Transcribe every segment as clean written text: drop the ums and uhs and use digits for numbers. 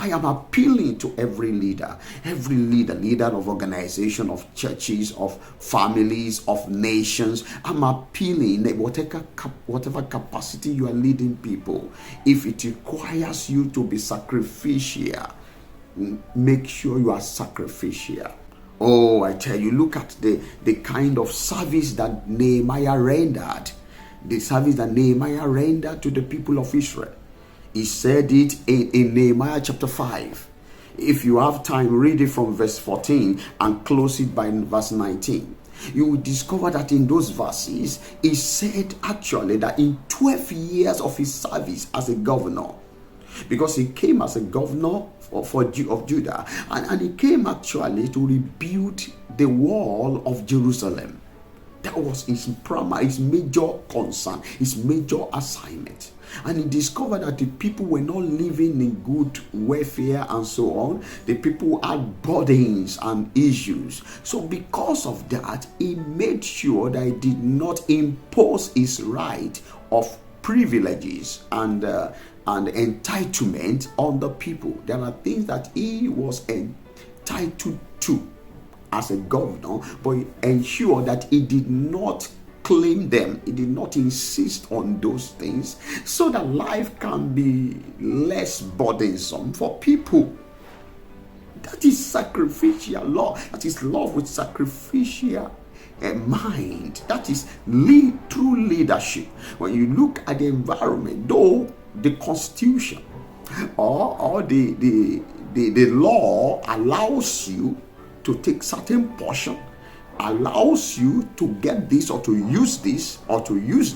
I am appealing to every leader, leader of organization, of churches, of families, of nations. I'm appealing that whatever capacity you are leading people, if it requires you to be sacrificial, make sure you are sacrificial. Oh, I tell you, look at the kind of service that Nehemiah rendered. The service that Nehemiah rendered to the people of Israel. He said it in Nehemiah chapter 5. If you have time, read it from verse 14 and close it by verse 19. You will discover that in those verses, he said actually that in 12 years of his service as a governor, because he came as a governor of Judah, and he came actually to rebuild the wall of Jerusalem. That was his major concern, his major assignment. And he discovered that the people were not living in good welfare and so on. The people had burdens and issues. So because of that, he made sure that he did not impose his right of privileges and entitlement on the people. There are things that he was entitled to as a governor, but he ensured that he did not claim them. He did not insist on those things, so that life can be less burdensome for people. That is sacrificial love. That is love with sacrificial mind. That is true leadership. When you look at the environment, though the constitution or the law allows you to take certain portion, allows you to get this or to use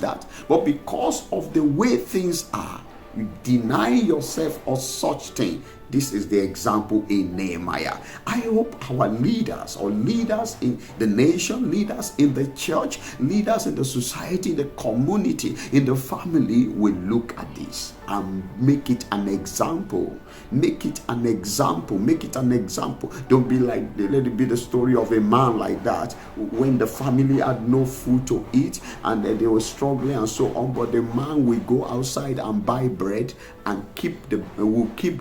that, but because of the way things are, you deny yourself of such thing. This is the example in Nehemiah. I hope our leaders, or leaders in the nation, leaders in the church, leaders in the society, the community, in the family, will look at this and make it an example. Make it an example. Make it an example. Don't be like, let it be the story of a man like that when the family had no food to eat and they were struggling and so on. But the man will go outside and buy bread and keep the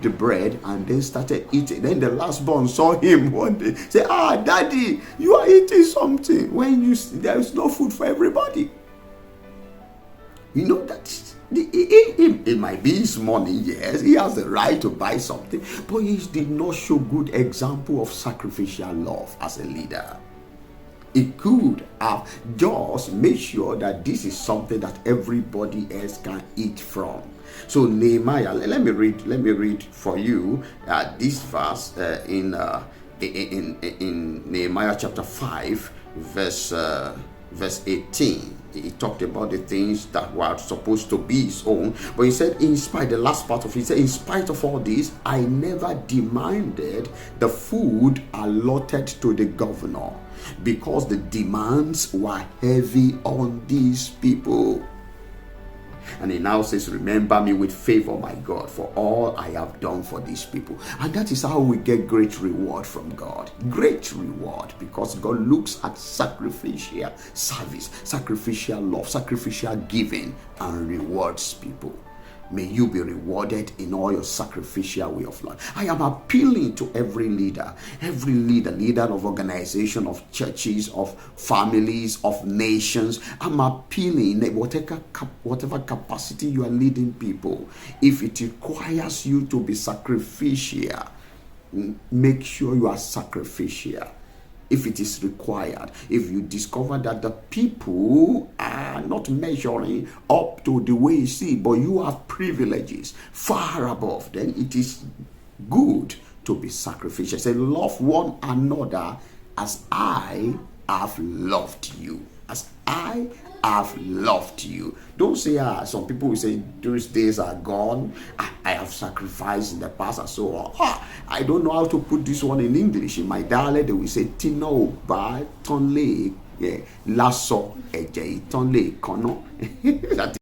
bread and then started eating. Then the last born saw him one day, say, "Daddy, you are eating something when there is no food for everybody." You know that it might be his money, yes, he has the right to buy something, but he did not show good example of sacrificial love as a leader. He could have just made sure that this is something that everybody else can eat from. So Nehemiah, let me read for you this verse in Nehemiah chapter 5, verse 18. He talked about the things that were supposed to be his own, but he said, the last part of it, he said, in spite of all this, I never demanded the food allotted to the governor, because the demands were heavy on these people. And he now says, remember me with favor, my God, for all I have done for these people. And that is how we get great reward from God. Great reward, because God looks at sacrificial service, sacrificial love, sacrificial giving, and rewards people. May you be rewarded in all your sacrificial way of life. I am appealing to every leader, leader of organization, of churches, of families, of nations. I'm appealing that whatever capacity you are leading people, if it requires you to be sacrificial, make sure you are sacrificial. If it is required, if you discover that the people are not measuring up to the way you see, but you have privileges far above, then it is good to be sacrificial. Say, love one another as I have loved you. As I have loved you. Don't say, some people will say, those days are gone. I have sacrificed in the past and so on. I don't know how to put this one in English. In my dialect, they will say, Tino ba tonle lasso eje tonle kono.